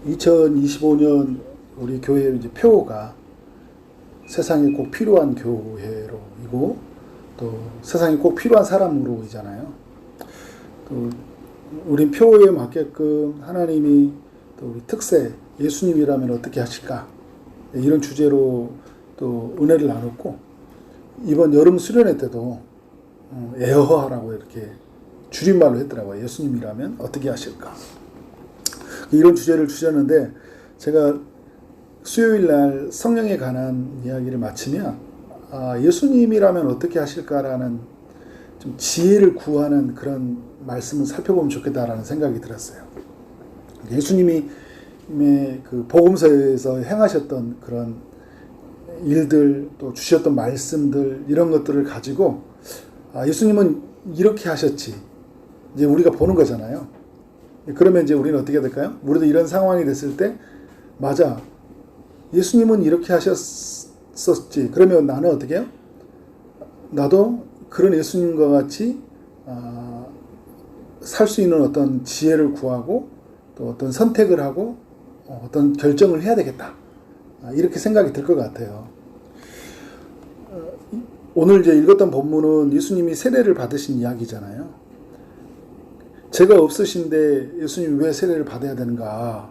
2025년 우리 교회 이제 표어가 세상에 꼭 필요한 교회로이고 또 세상에 꼭 필요한 사람으로이잖아요. 또 우린 표어에 맞게끔 하나님이 또 우리 특세 예수님이라면 어떻게 하실까 이런 주제로 또 은혜를 나눴고, 이번 여름 수련회 때도 에어하라고 이렇게 줄임말로 했더라고요. 예수님이라면 어떻게 하실까, 이런 주제를 주셨는데, 제가 수요일날 성령에 관한 이야기를 마치면 예수님이라면 어떻게 하실까라는 좀 지혜를 구하는 그런 말씀을 살펴보면 좋겠다라는 생각이 들었어요. 예수님이 그 복음서에서 행하셨던 그런 일들, 또 주셨던 말씀들, 이런 것들을 가지고 예수님은 이렇게 하셨지, 이제 우리가 보는 거잖아요. 그러면 이제 우리는 어떻게 될까요? 우리도 이런 상황이 됐을 때, 맞아, 예수님은 이렇게 하셨었지, 그러면 나는 어떻게 해요? 나도 그런 예수님과 같이 살 수 있는 어떤 지혜를 구하고 또 어떤 선택을 하고 어떤 결정을 해야 되겠다, 이렇게 생각이 들 것 같아요. 오늘 이제 읽었던 본문은 예수님이 세례를 받으신 이야기잖아요. 죄가 없으신데 예수님이 왜 세례를 받아야 되는가?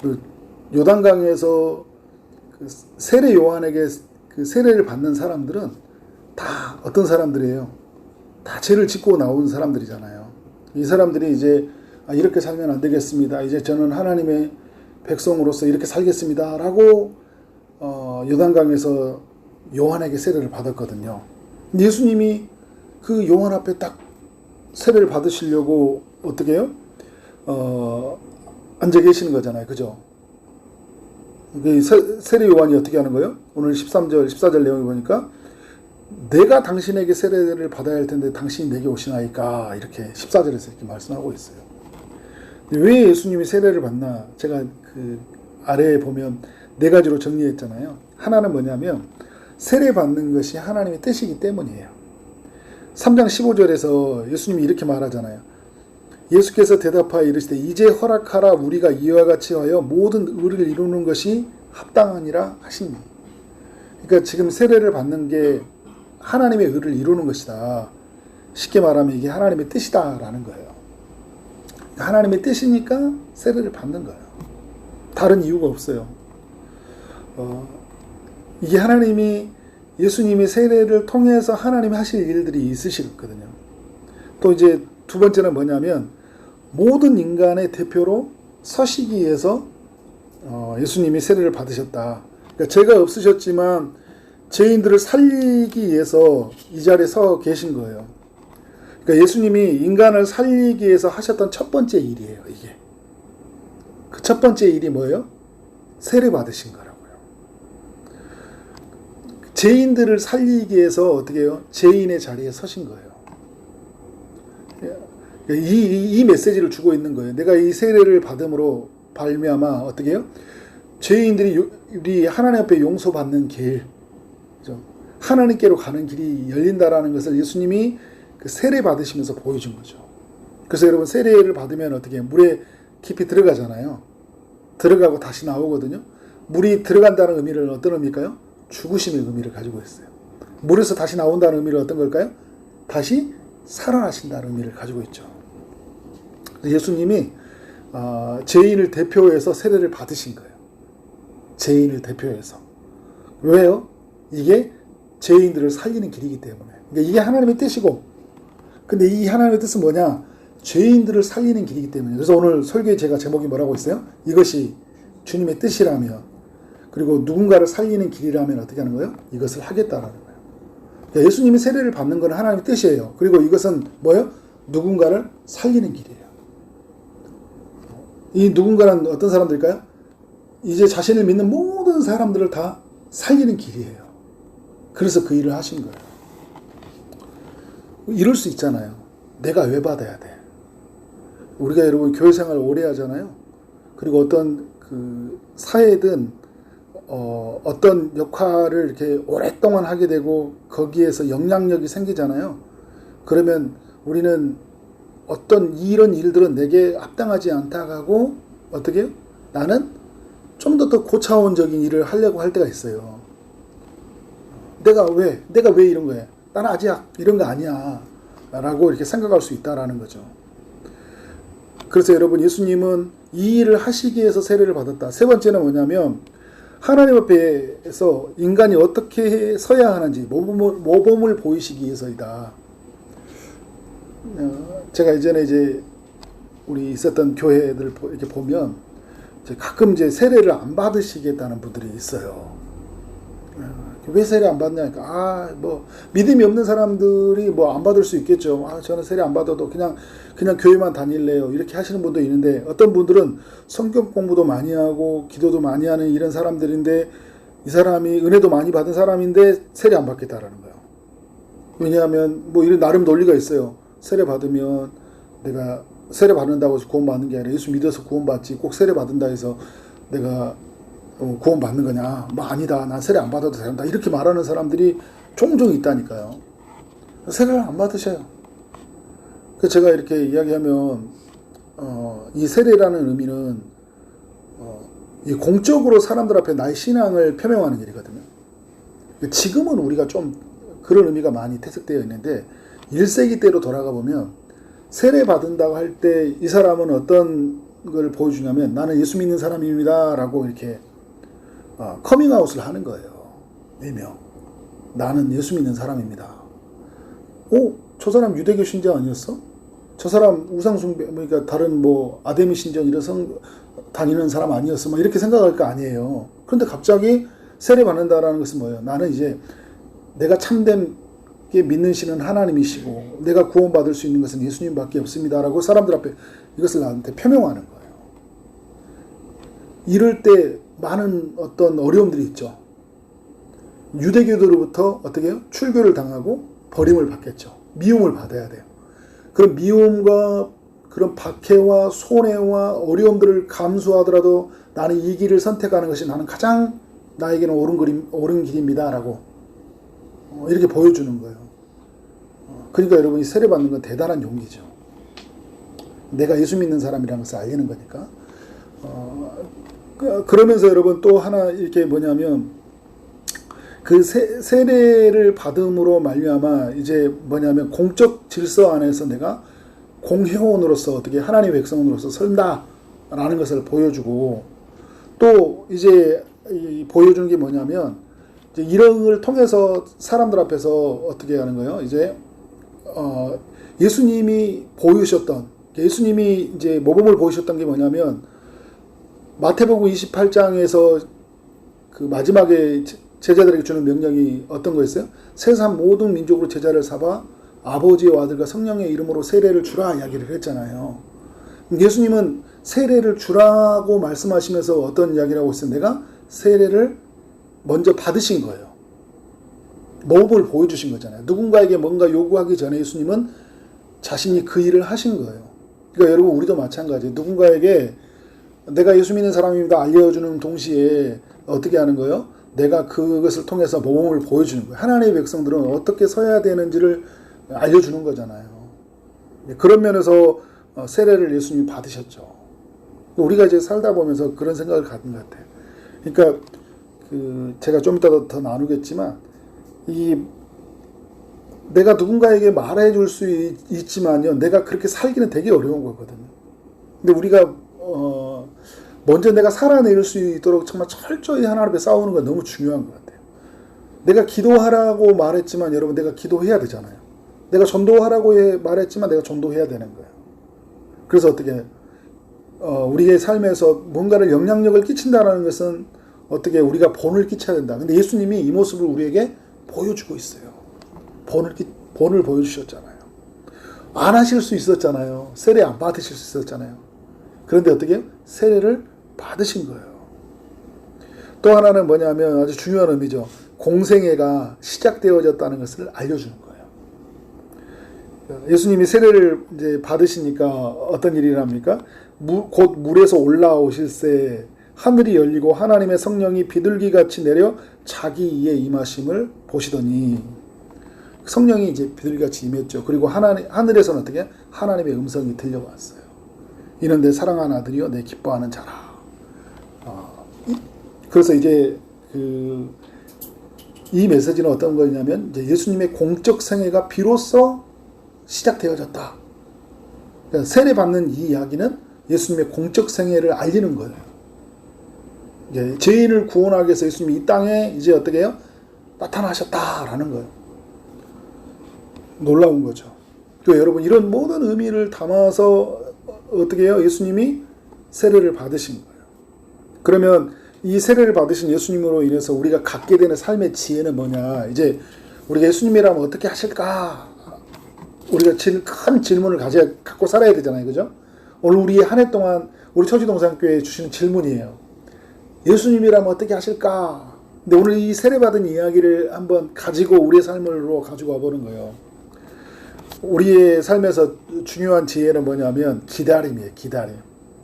그 요단강에서 그 세례 요한에게 그 세례를 받는 사람들은 다 어떤 사람들이에요? 다 죄를 짓고 나온 사람들이잖아요. 이 사람들이 이제 이렇게 살면 안 되겠습니다, 이제 저는 하나님의 백성으로서 이렇게 살겠습니다 라고 요단강에서 요한에게 세례를 받았거든요. 예수님이 그 요한 앞에 딱 세례를 받으시려고 어떻게 해요? 앉아 계시는 거잖아요. 그죠? 세례 요한이 어떻게 하는 거예요? 오늘 13절, 14절 내용을 보니까 내가 당신에게 세례를 받아야 할 텐데 당신이 내게 오시나이까, 이렇게 14절에서 이렇게 말씀하고 있어요. 왜 예수님이 세례를 받나? 제가 그 아래에 보면 네 가지로 정리했잖아요. 하나는 뭐냐면 세례 받는 것이 하나님의 뜻이기 때문이에요. 3장 15절에서 예수님이 이렇게 말하잖아요. 예수께서 대답하여 이르시되 이제 허락하라, 우리가 이와 같이 하여 모든 의를 이루는 것이 합당하니라 하시니. 그러니까 지금 세례를 받는 게 하나님의 의를 이루는 것이다. 쉽게 말하면 이게 하나님의 뜻이다라는 거예요. 하나님의 뜻이니까 세례를 받는 거예요. 다른 이유가 없어요. 이게 하나님이, 예수님이 세례를 통해서 하나님이 하실 일들이 있으시거든요. 또 이제 두 번째는 뭐냐면 모든 인간의 대표로 서시기 위해서 예수님이 세례를 받으셨다. 그러니까 죄가 없으셨지만 죄인들을 살리기 위해서 이 자리에 서 계신 거예요. 그러니까 예수님이 인간을 살리기 위해서 하셨던 첫 번째 일이에요. 이게 그 첫 번째 일이 뭐예요? 세례 받으신 거라고요. 죄인들을 살리기 위해서 어떻게 해요? 죄인의 자리에 서신 거예요. 이 메시지를 주고 있는 거예요. 내가 이 세례를 받음으로 발미암아 어떻게 해요? 죄인들이 우리 하나님 앞에 용서받는 길, 하나님께로 가는 길이 열린다라는 것을 예수님이 그 세례 받으시면서 보여준 거죠. 그래서 여러분, 세례를 받으면 어떻게 해요? 물에 깊이 들어가잖아요. 들어가고 다시 나오거든요. 물이 들어간다는 의미는 어떤 의미일까요? 죽으심의 의미를 가지고 있어요. 물에서 다시 나온다는 의미는 어떤 걸까요? 다시 살아나신다는 의미를 가지고 있죠. 예수님이 죄인을 대표해서 세례를 받으신 거예요. 죄인을 대표해서. 왜요? 이게 죄인들을 살리는 길이기 때문에. 그러니까 이게 하나님의 뜻이고, 근데 이 하나님의 뜻은 뭐냐? 죄인들을 살리는 길이기 때문에. 그래서 오늘 설교의 제가 제목이 뭐라고 있어요? 이것이 주님의 뜻이라면, 그리고 누군가를 살리는 길이라면 어떻게 하는 거예요? 이것을 하겠다라는 거예요. 그러니까 예수님이 세례를 받는 건 하나님의 뜻이에요. 그리고 이것은 뭐예요? 누군가를 살리는 길이에요. 이 누군가는 어떤 사람들일까요? 이제 자신을 믿는 모든 사람들을 다 살리는 길이에요. 그래서 그 일을 하신 거예요. 이럴 수 있잖아요. 내가 왜 받아야 돼? 우리가 여러분 교회 생활 오래 하잖아요. 그리고 어떤 그 사회든 어떤 역할을 이렇게 오랫동안 하게 되고 거기에서 영향력이 생기잖아요. 그러면 우리는 어떤 이런 일들은 내게 합당하지 않다고 어떻게 해요? 나는 좀 더 고차원적인 일을 하려고 할 때가 있어요. 내가 왜 이런 거야? 나는 아직 이런 거 아니야. 라고 이렇게 생각할 수 있다라는 거죠. 그래서 여러분, 예수님은 이 일을 하시기 위해서 세례를 받았다. 세 번째는 뭐냐면, 하나님 앞에서 인간이 어떻게 서야 하는지 모범을 보이시기 위해서이다. 제가 이전에 이제 우리 있었던 교회들 이렇게 보면 가끔 이제 세례를 안 받으시겠다는 분들이 있어요. 왜 세례 안 받냐니까, 뭐 믿음이 없는 사람들이 뭐 안 받을 수 있겠죠. 저는 세례 안 받아도 그냥 교회만 다닐래요. 이렇게 하시는 분도 있는데, 어떤 분들은 성경 공부도 많이 하고 기도도 많이 하는 이런 사람들인데, 이 사람이 은혜도 많이 받은 사람인데 세례 안 받겠다라는 거예요. 왜냐하면 뭐 이런 나름 논리가 있어요. 세례 받으면 내가 세례 받는다고 해서 구원 받는 게 아니라 예수 믿어서 구원 받지, 꼭 세례 받는다 해서 내가 구원 받는 거냐? 뭐 아니다. 난 세례 안 받아도 된다. 이렇게 말하는 사람들이 종종 있다니까요. 세례를 안 받으셔요. 그래서 제가 이렇게 이야기하면 이 세례라는 의미는 이 공적으로 사람들 앞에 나의 신앙을 표명하는 일이거든요. 지금은 우리가 좀 그런 의미가 많이 퇴색되어 있는데, 1세기 때로 돌아가 보면 세례 받는다고 할 때 이 사람은 어떤 걸 보여주냐면, 나는 예수 믿는 사람입니다 라고 이렇게 커밍아웃을 하는 거예요. 일명 나는 예수 믿는 사람입니다. 저 사람 유대교 신자 아니었어? 저 사람 우상숭배, 그러니까 다른 뭐 아데미 신전 이런 다니는 사람 아니었어? 막 이렇게 생각할 거 아니에요. 그런데 갑자기 세례 받는다라는 것은 뭐예요? 나는 이제 내가 참되게 믿는 신은 하나님이시고 내가 구원받을 수 있는 것은 예수님밖에 없습니다라고 사람들 앞에 이것을 나한테 표명하는 거예요. 이럴 때 많은 어떤 어려움들이 있죠. 유대교도로부터 어떻게 해요? 출교를 당하고 버림을 받겠죠. 미움을 받아야 돼요. 그런 미움과 그런 박해와 손해와 어려움들을 감수하더라도 나는 이 길을 선택하는 것이 나는 가장 나에게는 옳은 길입니다라고 이렇게 보여주는 거예요. 그러니까 여러분이 세례 받는 건 대단한 용기죠. 내가 예수 믿는 사람이라는 것을 알리는 거니까. 그러면서 여러분 또 하나 이렇게 뭐냐면, 그 세례를 받음으로 말미암아 이제 뭐냐면 공적 질서 안에서 내가 공회원으로서 어떻게 하나님의 백성으로서 선다라는 것을 보여주고, 또 이제 보여주는 게 뭐냐면, 이제 이런 걸 통해서 사람들 앞에서 어떻게 하는 거예요? 이제 예수님이 이제 모범을 보이셨던 게 뭐냐면, 마태복음 28장에서 그 마지막에 제자들에게 주는 명령이 어떤 거였어요? 세상 모든 민족으로 제자를 삼아 아버지와 아들과 성령의 이름으로 세례를 주라 이야기를 했잖아요. 예수님은 세례를 주라고 말씀하시면서 어떤 이야기를 하고 있어요? 내가 세례를 먼저 받으신 거예요. 모범을 보여주신 거잖아요. 누군가에게 뭔가 요구하기 전에 예수님은 자신이 그 일을 하신 거예요. 그러니까 여러분, 우리도 마찬가지예요. 누군가에게 내가 예수 믿는 사람입니다 알려주는 동시에 어떻게 하는 거예요? 내가 그것을 통해서 모범을 보여주는 거예요. 하나님의 백성들은 어떻게 서야 되는지를 알려주는 거잖아요. 그런 면에서 세례를 예수님이 받으셨죠. 우리가 이제 살다 보면서 그런 생각을 갖는 것 같아요. 그러니까 제가 좀 이따 더 나누겠지만, 내가 누군가에게 말해줄 수 있지만요, 내가 그렇게 살기는 되게 어려운 거거든요. 근데 우리가 먼저 내가 살아낼 수 있도록 정말 철저히 하나님 앞에 싸우는 건 너무 중요한 것 같아요. 내가 기도하라고 말했지만 여러분, 내가 기도해야 되잖아요. 내가 전도하라고 말했지만 내가 전도해야 되는 거예요. 그래서 어떻게 우리의 삶에서 뭔가를 영향력을 끼친다는 것은 어떻게 우리가 본을 끼쳐야 된다. 근데 예수님이 이 모습을 우리에게 보여주고 있어요. 본을 보여주셨잖아요. 안 하실 수 있었잖아요. 세례 안 받으실 수 있었잖아요. 그런데 어떻게 세례를 받으신 거예요. 또 하나는 뭐냐면 아주 중요한 의미죠. 공생애가 시작되어졌다는 것을 알려주는 거예요. 예수님이 세례를 이제 받으시니까 어떤 일이 일어납니까? 곧 물에서 올라오실새 하늘이 열리고 하나님의 성령이 비둘기같이 내려 자기 이에 임하심을 보시더니, 성령이 이제 비둘기같이 임했죠. 그리고 하늘에서는 어떻게? 하나님의 음성이 들려왔어요. 이는 내 사랑하는 아들이요 내 기뻐하는 자라. 그래서 이제 이 메시지는 어떤 거냐면 이제 예수님의 공적 생애가 비로소 시작되어졌다. 그러니까 세례 받는 이 이야기는 예수님의 공적 생애를 알리는 거예요. 죄인을 구원하기 위해서 예수님이 이 땅에 이제 어떻게 해요? 나타나셨다라는 거예요. 놀라운 거죠. 또 여러분 이런 모든 의미를 담아서 어떻게 해요? 예수님이 세례를 받으신 거예요. 그러면 이 세례를 받으신 예수님으로 인해서 우리가 갖게 되는 삶의 지혜는 뭐냐? 이제 우리가 예수님이라면 어떻게 하실까? 우리가 큰 질문을 갖고 살아야 되잖아요. 그죠? 오늘 우리 한 해 동안 우리 처지동산교회에 주시는 질문이에요. 예수님이라면 어떻게 하실까? 근데 오늘 이 세례받은 이야기를 한번 가지고 우리의 삶으로 가지고 와보는 거예요. 우리의 삶에서 중요한 지혜는 뭐냐면 기다림이에요. 기다림.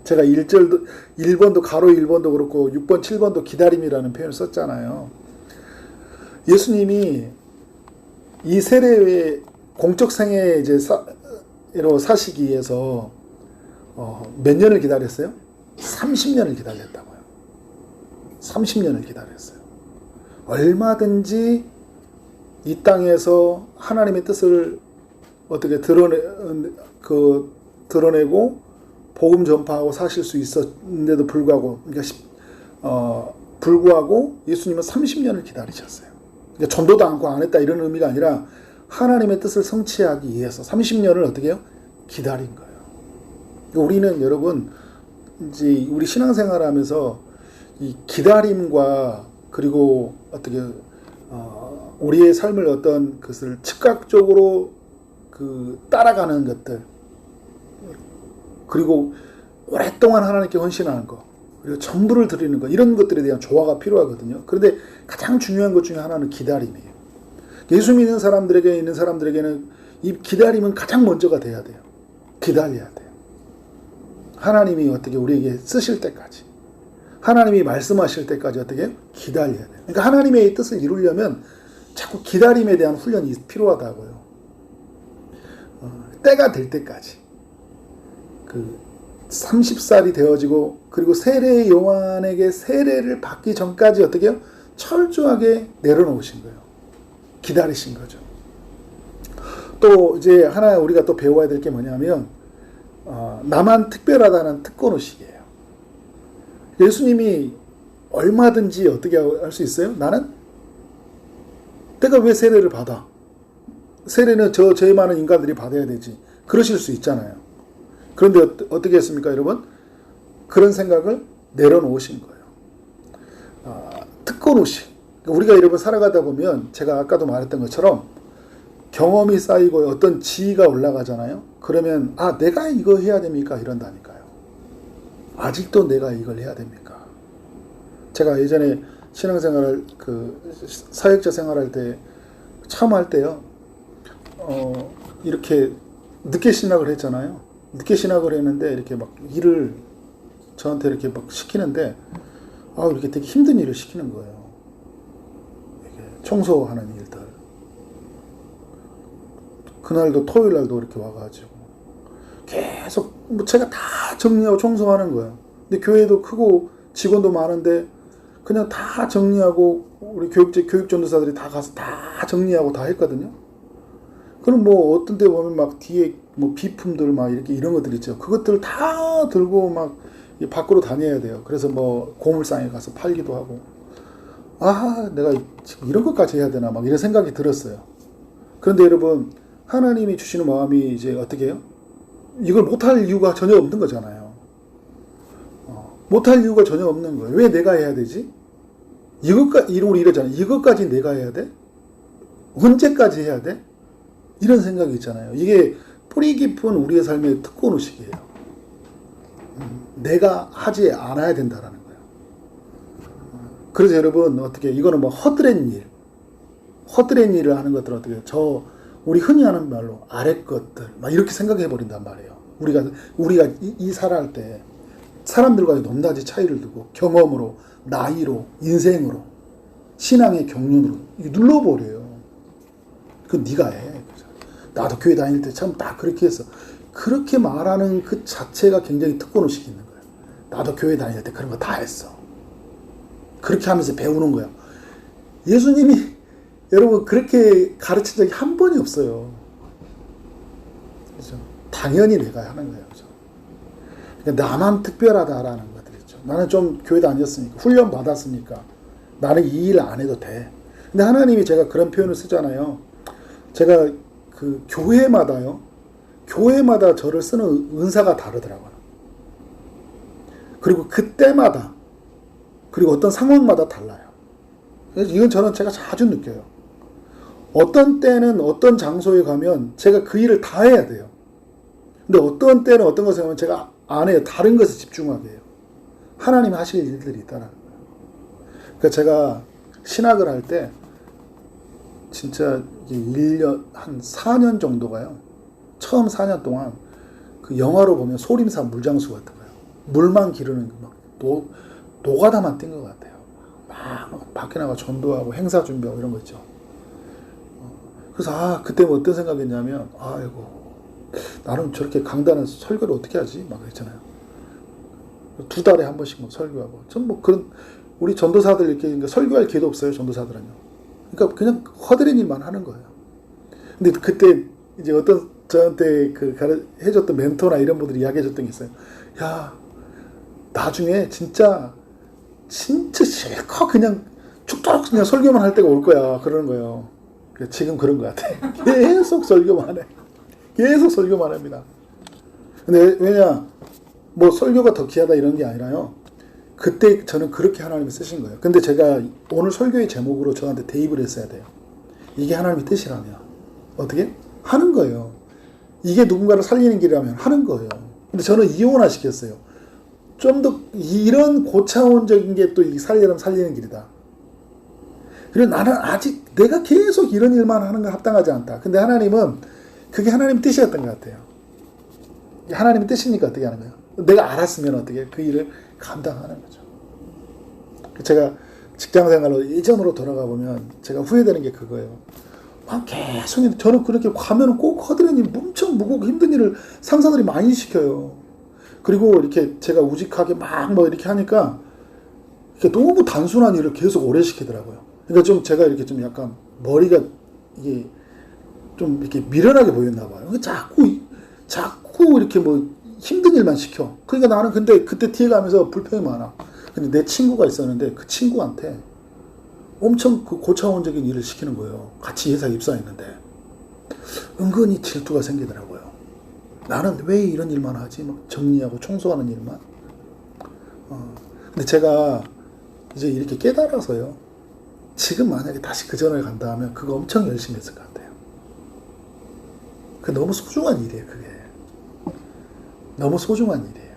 제가 1번도 가로 1번도 그렇고 6번 7번도 기다림이라는 표현을 썼잖아요. 예수님이 이 세례의 공적 생애 이제 사시기 위해서 몇 년을 기다렸어요? 30년을 기다렸다고요. 30년을 기다렸어요. 얼마든지 이 땅에서 하나님의 뜻을 어떻게 드러내고 복음 전파하고 사실 수 있었는데도 불구하고, 불구하고 예수님은 30년을 기다리셨어요. 그러니까 전도도 않고 안 했다 이런 의미가 아니라 하나님의 뜻을 성취하기 위해서 30년을 어떻게 해요? 기다린 거예요. 우리는 여러분 이제 우리 신앙생활하면서 이 기다림과 그리고 어떻게 우리의 삶을 어떤 것을 즉각적으로 따라가는 것들, 그리고 오랫동안 하나님께 헌신하는 것, 그리고 전부를 드리는 것, 이런 것들에 대한 조화가 필요하거든요. 그런데 가장 중요한 것 중에 하나는 기다림이에요. 예수 믿는 사람들에게는 이 기다림은 가장 먼저가 돼야 돼요. 기다려야 돼요. 하나님이 어떻게 우리에게 쓰실 때까지, 하나님이 말씀하실 때까지 어떻게 기다려야 돼요. 그러니까 하나님의 뜻을 이루려면 자꾸 기다림에 대한 훈련이 필요하다고요. 때가 될 때까지. 30살이 되어지고, 그리고 세례 요한에게 세례를 받기 전까지 어떻게 해요? 철저하게 내려놓으신 거예요. 기다리신 거죠. 또 이제 하나 우리가 또 배워야 될 게 뭐냐면, 나만 특별하다는 특권의식이에요. 예수님이 얼마든지 어떻게 할 수 있어요? 나는? 내가 왜 세례를 받아? 세례는 죄 많은 인간들이 받아야 되지. 그러실 수 있잖아요. 그런데 어떻게 했습니까, 여러분? 그런 생각을 내려놓으신 거예요. 특권의식. 우리가 여러분 살아가다 보면 제가 아까도 말했던 것처럼 경험이 쌓이고 어떤 지위가 올라가잖아요. 그러면 내가 이거 해야 됩니까? 이런다니까요. 아직도 내가 이걸 해야 됩니까? 제가 예전에 신앙생활을 사역자 생활할 때 처음 할 때요. 이렇게 늦게 신학을 했잖아요. 늦게 신학을 했는데 이렇게 막 일을 저한테 이렇게 막 시키는데 이렇게 되게 힘든 일을 시키는 거예요. 이렇게 청소하는 일들. 그날도 토요일 날도 이렇게 와가지고 계속 제가 다 정리하고 청소하는 거예요. 근데 교회도 크고 직원도 많은데 그냥 다 정리하고 우리 교육 전도사들이 다 가서 다 정리하고 다 했거든요. 그럼 어떤 데 보면 막 뒤에 비품들 막 이렇게 이런 것들 있죠. 그것들 다 들고 막 밖으로 다녀야 돼요. 그래서 고물상에 가서 팔기도 하고. 내가 지금 이런 것까지 해야 되나 막 이런 생각이 들었어요. 그런데 여러분, 하나님이 주시는 마음이 이제 어떻게 해요? 이걸 못할 이유가 전혀 없는 거잖아요. 못할 이유가 전혀 없는 거예요. 왜 내가 해야 되지? 우리 이러잖아요. 이것까지 내가 해야 돼? 언제까지 해야 돼? 이런 생각이 있잖아요. 이게 뿌리 깊은 우리의 삶의 특권의식이에요. 내가 하지 않아야 된다라는 거예요. 그래서 여러분, 이거는 허드렛 일을 하는 것들 우리 흔히 하는 말로 아랫 것들, 막 이렇게 생각해 버린단 말이에요. 우리가 이 살아갈 때 사람들과의 높낮이 차이를 두고 경험으로, 나이로, 인생으로, 신앙의 경륜으로 눌러버려요. 그건 네가 해. 나도 교회 다닐 때 참 다 그렇게 했어. 그렇게 말하는 그 자체가 굉장히 특권의식이 있는 거예요. 나도 교회 다닐 때 그런 거 다 했어. 그렇게 하면서 배우는 거예요. 예수님이 여러분 그렇게 가르친 적이 한 번이 없어요. 그죠? 당연히 내가 하는 거예요. 그죠? 그러니까 나만 특별하다라는 것들 있죠. 나는 좀 교회 다녔으니까, 훈련 받았으니까 나는 이 일 안 해도 돼. 근데 하나님이 제가 그런 표현을 쓰잖아요. 제가 그 교회마다요. 교회마다 저를 쓰는 은사가 다르더라고요. 그리고 그때마다, 그리고 어떤 상황마다 달라요. 그래서 이건 저는 제가 자주 느껴요. 어떤 때는 어떤 장소에 가면 제가 그 일을 다 해야 돼요. 근데 어떤 때는 어떤 것을 하면 제가 안 해요. 다른 것에 집중하게 해요. 하나님이 하실 일들이 있다는 거예요. 그러니까 제가 신학을 할 때 진짜 1년, 한 4년 정도가요. 처음 4년 동안 그 영화로 보면 소림사 물장수 같은 거예요. 물만 기르는 막 노가다만 뛴 것 같아요. 막 밖에 나가 전도하고 행사 준비하고 이런 거 있죠. 그래서 그때 뭐 어떤 생각했냐면 아이고 나는 저렇게 강단에서 설교를 어떻게 하지? 막 그랬잖아요. 2달에 한 번씩 뭐 설교하고 전 뭐 그런 우리 전도사들 이렇게 설교할 기회도 없어요. 전도사들은요. 그러니까 그냥 허드렛 일만 하는 거예요. 근데 그때 이제 어떤 저한테 해줬던 멘토나 이런 분들이 이야기해줬던 게 있어요. 야, 나중에 진짜 실컷 그냥 쭉쭉 그냥 설교만 할 때가 올 거야. 그러는 거예요. 지금 그런 것 같아. 계속 설교만 해. 계속 설교만 합니다. 근데 왜냐, 뭐 설교가 더 귀하다 이런 게 아니라요. 그때 저는 그렇게 하나님이 쓰신 거예요. 근데 제가 오늘 설교의 제목으로 저한테 대입을 했어야 돼요. 이게 하나님의 뜻이라면 어떻게? 하는 거예요. 이게 누군가를 살리는 길이라면 하는 거예요. 근데 저는 이용화 시켰어요. 좀 더 이런 고차원적인 게 또 살리려면 살리는 길이다. 그리고 나는 아직 내가 계속 이런 일만 하는 건 합당하지 않다. 근데 하나님은 그게 하나님의 뜻이었던 것 같아요. 하나님의 뜻이니까 어떻게 하는 거예요? 내가 알았으면 어떻게 그 일을 감당하는 거죠. 제가 직장생활로 예전으로 돌아가 보면 제가 후회되는 게 그거예요. 막 계속 저는 그렇게 가면은 꼭 허드렛 엄청 무겁고 힘든 일을 상사들이 많이 시켜요. 그리고 이렇게 제가 우직하게 막 뭐 이렇게 하니까 이렇게 너무 단순한 일을 계속 오래 시키더라고요. 그러니까 좀 제가 이렇게 좀 약간 머리가 이게 좀 이렇게 미련하게 보였나 봐요. 자꾸 이렇게 뭐 힘든 일만 시켜. 그러니까 나는 근데 그때 티가면서 불평이 많아. 근데 내 친구가 있었는데 그 친구한테 엄청 그 고차원적인 일을 시키는 거예요. 같이 회사에 입사했는데. 은근히 질투가 생기더라고요. 나는 왜 이런 일만 하지? 막 정리하고 청소하는 일만. 근데 제가 이제 이렇게 깨달아서요. 지금 만약에 다시 그 전을 간다 하면 그거 엄청 열심히 했을 것 같아요. 그 너무 소중한 일이에요, 그게. 너무 소중한 일이에요.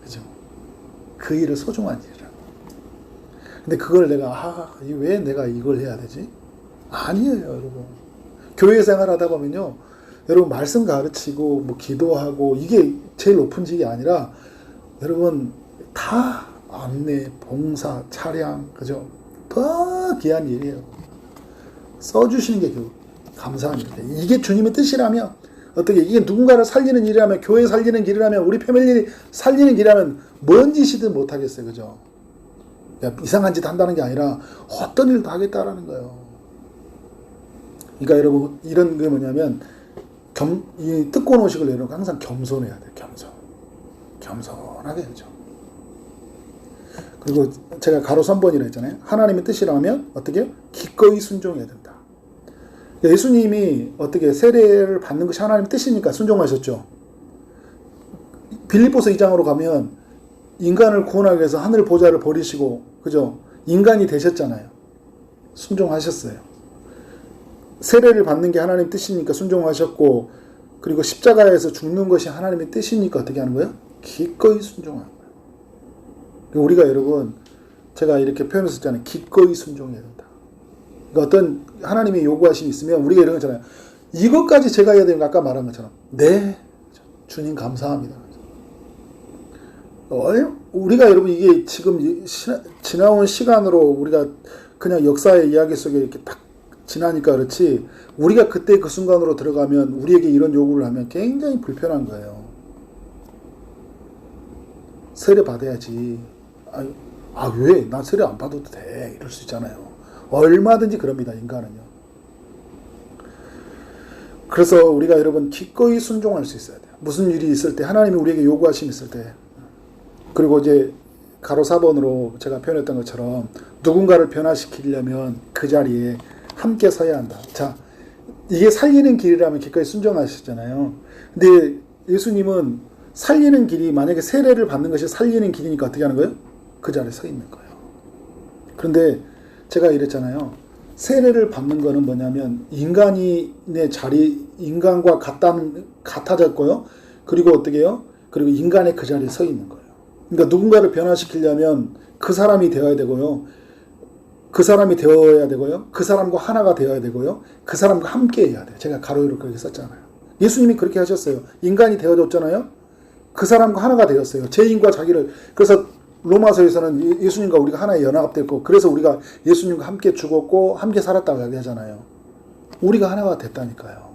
그죠? 그 일을 소중한 일이라고. 근데 그걸 내가, 왜 내가 이걸 해야 되지? 아니에요, 여러분. 교회 생활 하다 보면요. 여러분, 말씀 가르치고, 뭐, 기도하고, 이게 제일 높은 직이 아니라, 여러분, 다 안내, 봉사, 차량, 그죠? 더 귀한 일이에요. 써주시는 게 감사한 일이에요. 이게 주님의 뜻이라면, 어떻게, 이게 누군가를 살리는 일이라면, 교회 살리는 길이라면, 우리 패밀리 살리는 길이라면, 뭔 짓이든 못하겠어요. 그죠? 이상한 짓 한다는 게 아니라, 어떤 일도 하겠다라는 거예요. 그러니까 여러분, 이런 게 뭐냐면, 이 특권의식을 여러분 항상 겸손해야 돼요. 겸손하게 그죠? 그리고 제가 가로 3번이라 했잖아요. 하나님의 뜻이라면, 어떻게? 기꺼이 순종해야 된다. 예수님이 어떻게 세례를 받는 것이 하나님의 뜻이니까 순종하셨죠. 빌립보서 2장으로 가면 인간을 구원하기 위해서 하늘 보좌를 버리시고 그죠? 인간이 되셨잖아요. 순종하셨어요. 세례를 받는 게 하나님의 뜻이니까 순종하셨고 그리고 십자가에서 죽는 것이 하나님의 뜻이니까 어떻게 하는 거예요? 기꺼이 순종하는 거예요. 우리가 여러분 제가 이렇게 표현했었잖아요. 기꺼이 순종해야 된다. 그러니까 어떤 하나님의 요구하심이 있으면 우리가 이런 거잖아요. 이것까지 제가 해야 되는 거 아까 말한 것처럼 네 주님 감사합니다. 우리가 여러분 이게 지금 지나온 시간으로 우리가 그냥 역사의 이야기 속에 이렇게 딱 지나니까 그렇지 우리가 그때 그 순간으로 들어가면 우리에게 이런 요구를 하면 굉장히 불편한 거예요. 세례 받아야지. 아, 왜? 난 세례 안 받아도 돼. 이럴 수 있잖아요. 얼마든지 그럽니다, 인간은요. 그래서 우리가 여러분 기꺼이 순종할 수 있어야 돼요. 무슨 일이 있을 때, 하나님이 우리에게 요구하심이 있을 때, 그리고 이제 가로 4번으로 제가 표현했던 것처럼 누군가를 변화시키려면 그 자리에 함께 서야 한다. 자, 이게 살리는 길이라면 기꺼이 순종하셨잖아요. 근데 예수님은 살리는 길이, 만약에 세례를 받는 것이 살리는 길이니까 어떻게 하는 거예요? 그 자리에 서 있는 거예요. 그런데 제가 이랬잖아요. 세례를 받는 거는 뭐냐면 인간의 자리, 인간과 같아졌고요. 그리고 어떻게 해요? 그리고 인간의 그 자리에 서 있는 거예요. 그러니까 누군가를 변화시키려면 그 사람이 되어야 되고요. 그 사람이 되어야 되고요. 그 사람과 하나가 되어야 되고요. 그 사람과 함께 해야 돼요. 제가 가로로 그렇게 썼잖아요. 예수님이 그렇게 하셨어요. 인간이 되어졌잖아요. 그 사람과 하나가 되었어요. 죄인과 자기를. 그래서 로마서에서는 예수님과 우리가 하나의 연합됐고, 그래서 우리가 예수님과 함께 죽었고 함께 살았다고 이야기하잖아요. 우리가 하나가 됐다니까요.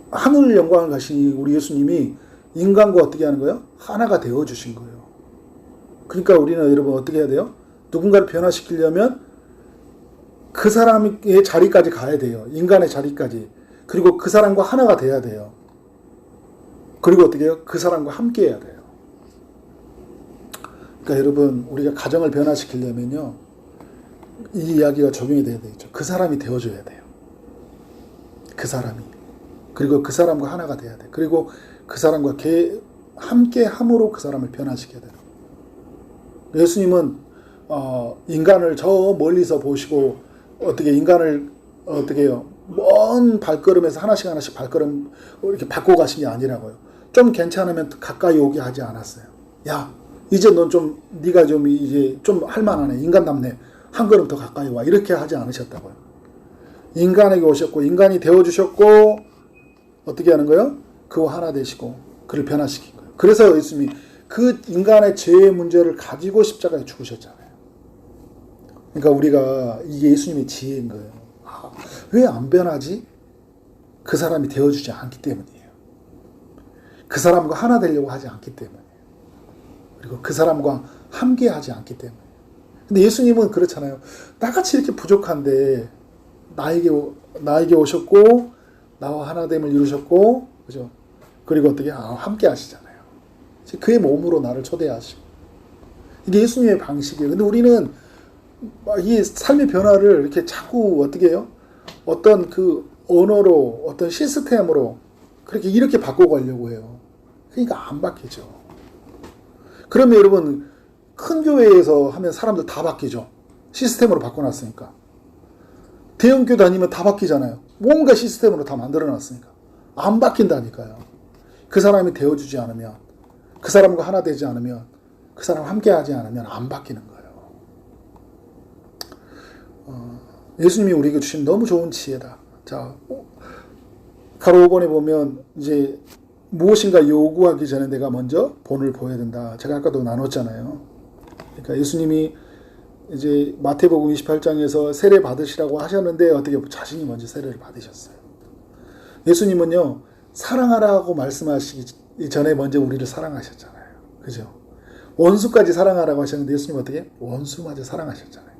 하늘 영광을 가신 우리 예수님이 인간과 어떻게 하는 거예요? 하나가 되어주신 거예요. 그러니까 우리는 여러분 어떻게 해야 돼요? 누군가를 변화시키려면 그 사람의 자리까지 가야 돼요. 인간의 자리까지. 그리고 그 사람과 하나가 돼야 돼요. 그리고 어떻게 해요? 그 사람과 함께 해야 돼요. 그러니까 여러분, 우리가 가정을 변화시키려면요, 이 이야기가 적용이 돼야 되겠죠. 그 사람이 되어줘야 돼요. 그 사람이. 그리고 그 사람과 하나가 돼야 돼요. 그리고 그 사람과 함께 함으로 그 사람을 변화시켜야 돼요. 예수님은 인간을 저 멀리서 보시고 어떻게 인간을 어떻게 해요? 먼 발걸음에서 하나씩 발걸음 이렇게 바꿔 가신 게 아니라고요. 좀 괜찮으면 가까이 오게 하지 않았어요. 야, 이제 넌 좀 네가 좀 이제 좀 할만하네. 인간답네. 한 걸음 더 가까이 와. 이렇게 하지 않으셨다고요. 인간에게 오셨고 인간이 되어주셨고 어떻게 하는 거예요? 그와 하나 되시고 그를 변화시킨 거예요. 그래서 예수님이 그 인간의 죄의 문제를 가지고 십자가에 죽으셨잖아요. 그러니까 우리가 이게 예수님의 지혜인 거예요. 왜 안 변하지? 그 사람이 되어주지 않기 때문이에요. 그 사람과 하나 되려고 하지 않기 때문이에요. 그리고 그 사람과 함께 하지 않기 때문이에요. 근데 예수님은 그렇잖아요. 나같이 이렇게 부족한데 나에게 오셨고 나와 하나됨을 이루셨고, 그죠? 그리고 어떻게 함께 하시잖아요. 그의 몸으로 나를 초대하시고. 이게 예수님의 방식이에요. 근데 우리는 이 삶의 변화를 이렇게 자꾸 어떻게 해요? 어떤 그 언어로, 어떤 시스템으로 그렇게 이렇게 바꿔가려고 해요. 그러니까 안 바뀌죠. 그러면 여러분, 큰 교회에서 하면 사람들 다 바뀌죠. 시스템으로 바꿔놨으니까. 대형교 다니면 다 바뀌잖아요. 뭔가 시스템으로 다 만들어놨으니까. 안 바뀐다니까요. 그 사람이 되어주지 않으면, 그 사람과 하나 되지 않으면, 그 사람 함께 하지 않으면 안 바뀌는 거예요. 예수님이 우리에게 주신 너무 좋은 지혜다. 자, 가로 5번에 보면 이제 무엇인가 요구하기 전에 내가 먼저 본을 보여야 된다. 제가 아까도 나눴잖아요. 그러니까 예수님이 이제 마태복음 28장에서 세례 받으시라고 하셨는데 어떻게 자신이 먼저 세례를 받으셨어요. 예수님은요, 사랑하라고 말씀하시기 전에 먼저 우리를 사랑하셨잖아요. 그죠? 원수까지 사랑하라고 하셨는데 예수님 어떻게? 원수마저 사랑하셨잖아요.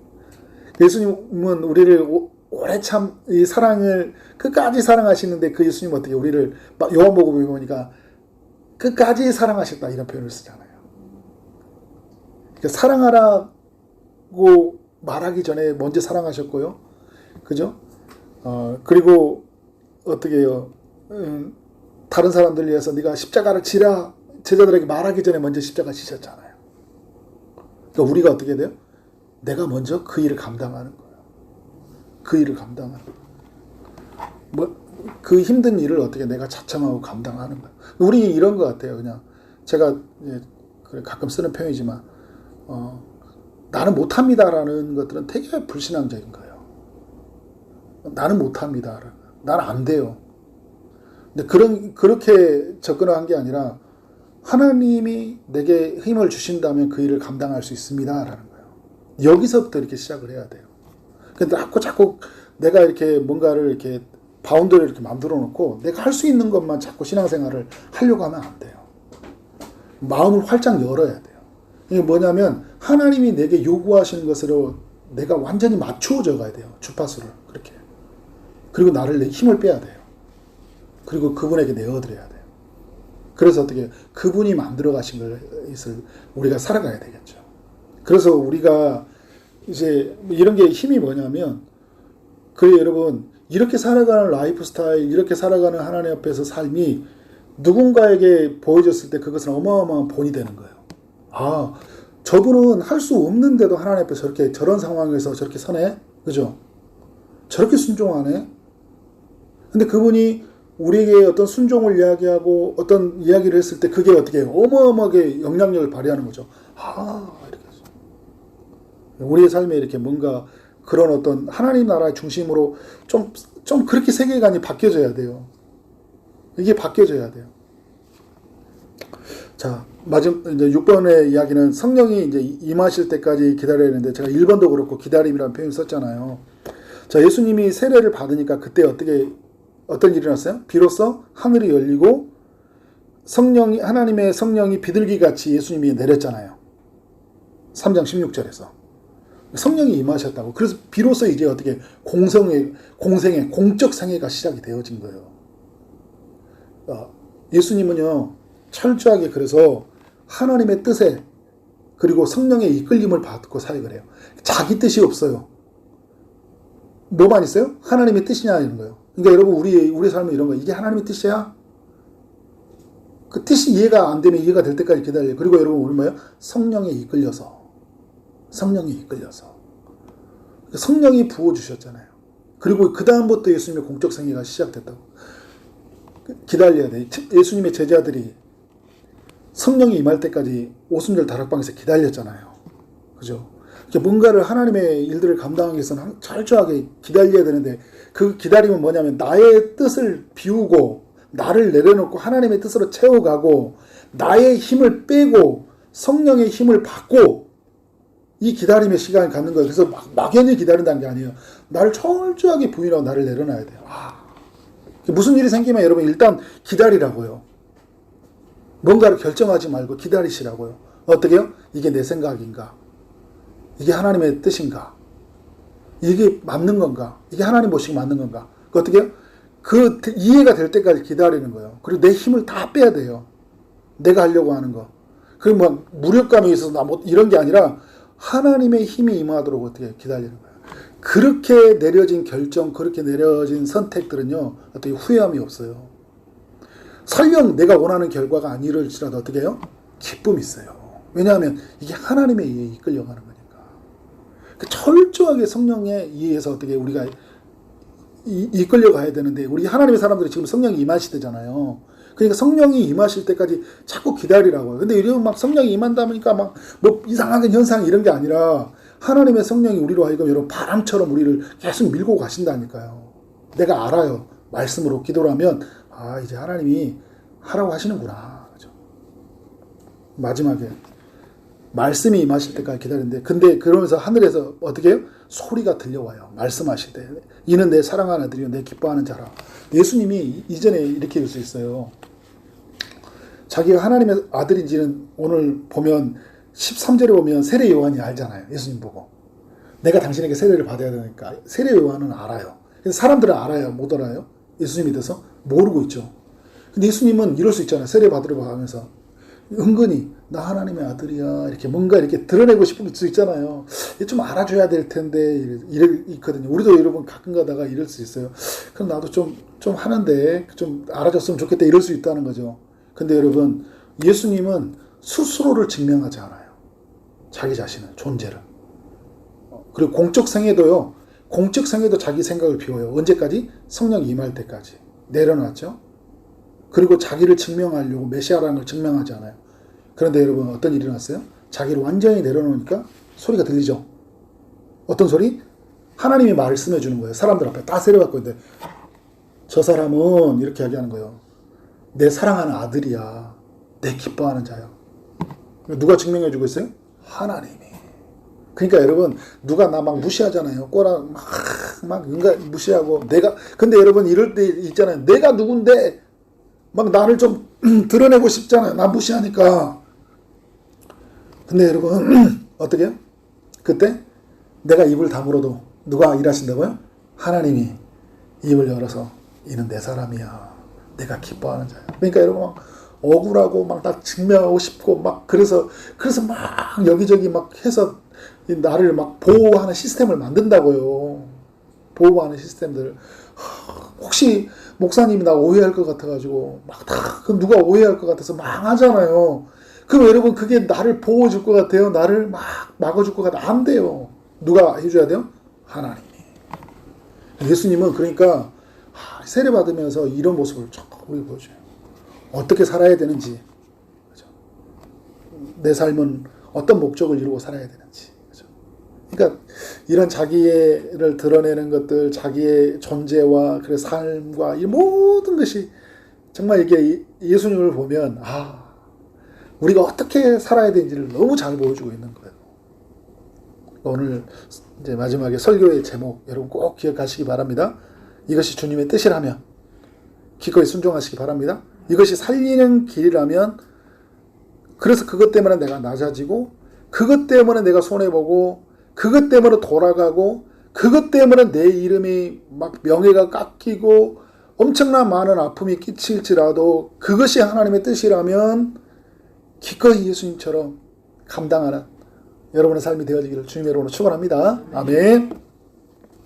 예수님은 우리를 오래 참 이 사랑을 끝까지 사랑하시는데 그 예수님 어떻게 우리를 요한복음에 보니까 끝까지 사랑하셨다 이런 표현을 쓰잖아요. 그러니까 사랑하라고 말하기 전에 먼저 사랑하셨고요. 그죠? 그리고 어떻게 해요? 다른 사람들 위해서 네가 십자가를 지라 제자들에게 말하기 전에 먼저 십자가 지셨잖아요. 그러니까 우리가 어떻게 돼요? 내가 먼저 그 일을 감당하는 거예요. 그 일을 감당하는 거예요. 그 힘든 일을 어떻게 내가 자청하고 감당하는 거예요. 우리 이런 것 같아요. 그냥 제가 가끔 쓰는 표현이지만 나는 못합니다라는 것들은 되게 불신앙적인 거예요. 나는 못합니다. 나는 안 돼요. 근데 그렇게 접근한 게 아니라 하나님이 내게 힘을 주신다면 그 일을 감당할 수 있습니다라는 거예요. 여기서부터 이렇게 시작을 해야 돼요. 근데 자꾸 내가 이렇게 뭔가를 이렇게 바운더를 이렇게 만들어 놓고 내가 할 수 있는 것만 자꾸 신앙생활을 하려고 하면 안 돼요. 마음을 활짝 열어야 돼요. 이게 뭐냐면 하나님이 내게 요구하시는 것으로 내가 완전히 맞추어져 가야 돼요. 주파수를 그렇게. 그리고 나를 내 힘을 빼야 돼요. 그리고 그분에게 내어드려야 돼요. 그래서 어떻게 그분이 만들어 가신 것을 우리가 살아가야 되겠죠. 그래서 우리가 이제 이런 게 힘이 뭐냐면 그래 여러분 이렇게 살아가는 라이프 스타일 이렇게 살아가는 하나님 앞에서 삶이 누군가에게 보여줬을 때 그것은 어마어마한 본이 되는 거예요. 아 저분은 할 수 없는데도 하나님 앞에 저렇게 저런 상황에서 저렇게 서네? 그죠? 저렇게 순종하네? 근데 그분이 우리에게 어떤 순종을 이야기하고 어떤 이야기를 했을 때 그게 어떻게 어마어마하게 영향력을 발휘하는 거죠. 아, 이렇게 해서. 우리의 삶에 이렇게 뭔가 그런 어떤 하나님 나라의 중심으로 좀 그렇게 세계관이 바뀌어져야 돼요. 이게 바뀌어져야 돼요. 자, 이제 6번의 이야기는 성령이 이제 임하실 때까지 기다려야 하는데 제가 1번도 그렇고 기다림이라는 표현을 썼잖아요. 자, 예수님이 세례를 받으니까 그때 어떤 일이 일어났어요? 비로소 하늘이 열리고 하나님의 성령이 비둘기 같이 예수님이 내렸잖아요. 3장 16절에서. 성령이 임하셨다고. 그래서 비로소 이제 어떻게 공생의 공적 생애가 시작이 되어진 거예요. 예수님은요, 철저하게 그래서 하나님의 뜻에 그리고 성령의 이끌림을 받고 사역을 해요. 자기 뜻이 없어요. 뭐만 있어요? 하나님의 뜻이냐 이런 거예요. 그러니까 여러분 우리 삶은 이런 거예요. 이게 하나님의 뜻이야? 그 뜻이 이해가 안 되면 이해가 될 때까지 기다려요. 그리고 여러분 우리 뭐예요? 성령에 이끌려서 성령이 부어주셨잖아요. 그리고 그 다음부터 예수님의 공적 생애가 시작됐다고. 기다려야 돼. 예수님의 제자들이 성령이 임할 때까지 오순절 다락방에서 기다렸잖아요. 그죠? 뭔가를 하나님의 일들을 감당하기 위해서는 철저하게 기다려야 되는데 그 기다림은 뭐냐면 나의 뜻을 비우고 나를 내려놓고 하나님의 뜻으로 채워가고 나의 힘을 빼고 성령의 힘을 받고 이 기다림의 시간을 갖는 거예요. 그래서 막연히 기다린다는 게 아니에요. 나를 철저하게 부인하고 나를 내려놔야 돼요. 무슨 일이 생기면 여러분 일단 기다리라고요. 뭔가를 결정하지 말고 기다리시라고요. 어떻게 해요? 이게 내 생각인가? 이게 하나님의 뜻인가? 이게 맞는 건가? 이게 하나님 보시기 맞는 건가? 어떻게 해요? 그 이해가 될 때까지 기다리는 거예요. 그리고 내 힘을 다 빼야 돼요. 내가 하려고 하는 거. 그리고 뭐 무력감이 있어서 이런 게 아니라 하나님의 힘이 임하도록 어떻게 기다리는 거예요. 그렇게 내려진 결정, 그렇게 내려진 선택들은요, 어떻게 후회함이 없어요. 설령 내가 원하는 결과가 아니랄지라도 어떻게 해요? 기쁨이 있어요. 왜냐하면 이게 하나님의 의에 이끌려가는 거니까. 철저하게 성령에 의해서 어떻게 우리가 이끌려 가야 되는데, 우리 하나님의 사람들이 지금 성령이 임하시대잖아요. 그러니까 성령이 임하실 때까지 자꾸 기다리라고요. 근데 이러면 막 성령이 임한다 보니까 막 뭐 이상하게 현상 이런 게 아니라 하나님의 성령이 우리로 하여금 여러분 바람처럼 우리를 계속 밀고 가신다니까요. 내가 알아요. 말씀으로 기도를 하면 이제 하나님이 하라고 하시는구나. 그죠? 마지막에 말씀이 임하실 때까지 기다리는데 근데 그러면서 하늘에서 어떻게 해요? 소리가 들려와요. 말씀하실 때 이는 내 사랑하는 아들이요 내 기뻐하는 자라. 예수님이 이전에 이렇게 할 수 있어요. 자기가 하나님의 아들인지는 오늘 보면 13절에 보면 세례 요한이 알잖아요. 예수님 보고 내가 당신에게 세례를 받아야 되니까. 세례 요한은 알아요. 그래서 사람들은 알아요? 못 알아요? 예수님에 대해서 모르고 있죠. 근데 예수님은 이럴 수 있잖아요. 세례 받으러 가면서 은근히 나 하나님의 아들이야 이렇게 뭔가 이렇게 드러내고 싶을 수 있잖아요. 좀 알아줘야 될 텐데 있거든요. 우리도 여러분 가끔 가다가 이럴 수 있어요. 그럼 나도 좀 하는데 좀 알아줬으면 좋겠다 이럴 수 있다는 거죠. 근데 여러분 예수님은 스스로를 증명하지 않아요. 자기 자신을, 존재를. 그리고 공적 생애도요. 공적 생애도 자기 생각을 비워요. 언제까지? 성령이 임할 때까지. 내려놨죠. 그리고 자기를 증명하려고 메시아라는 걸 증명하지 않아요. 그런데 여러분 어떤 일이 일어났어요? 자기를 완전히 내려놓으니까 소리가 들리죠. 어떤 소리? 하나님이 말씀해 주는 거예요. 사람들 앞에 다 세례받고 있는데 저 사람은 이렇게 이야기하는 거예요. 내 사랑하는 아들이야. 내 기뻐하는 자야. 누가 증명해 주고 있어요? 하나님이. 그러니까 여러분 누가 나 막 무시하잖아요. 꼬라 막 무시하고 근데 여러분 이럴 때 있잖아요. 내가 누군데 막 나를 좀 드러내고 싶잖아요. 나 무시하니까. 근데 여러분 어떻게 해요? 그때 내가 입을 다물어도 누가 일하신다고요? 하나님이 입을 열어서 이는 내 사람이야. 내가 기뻐하는 자야. 그러니까 여러분 막 억울하고 막 나 증명하고 싶고 막 그래서 막 여기저기 막 해서 나를 막 보호하는 시스템을 만든다고요. 보호하는 시스템들. 혹시 목사님이 나 오해할 것 같아가지고 막 다 그럼 누가 오해할 것 같아서 막 하잖아요. 그럼 여러분 그게 나를 보호해줄 것 같아요? 나를 막 막아줄 것 같아요? 안 돼요. 누가 해줘야 돼요? 하나님이. 예수님은 그러니까 세례 받으면서 이런 모습을 우리 보여줘요. 어떻게 살아야 되는지, 그죠? 내 삶은 어떤 목적을 이루고 살아야 되는지, 그죠? 그러니까 이런 자기를 드러내는 것들, 자기의 존재와 그 삶과 이 모든 것이 정말 이게 예수님을 보면 우리가 어떻게 살아야 되는지를 너무 잘 보여주고 있는 거예요. 오늘 이제 마지막에 설교의 제목 여러분 꼭 기억하시기 바랍니다. 이것이 주님의 뜻이라면 기꺼이 순종하시기 바랍니다. 이것이 살리는 길이라면, 그래서 그것 때문에 내가 낮아지고, 그것 때문에 내가 손해보고, 그것 때문에 돌아가고, 그것 때문에 내 이름이 막 명예가 깎이고 엄청난 많은 아픔이 끼칠지라도 그것이 하나님의 뜻이라면 기꺼이 예수님처럼 감당하는 여러분의 삶이 되어지기를 주님의 이름으로 축원합니다. 아멘.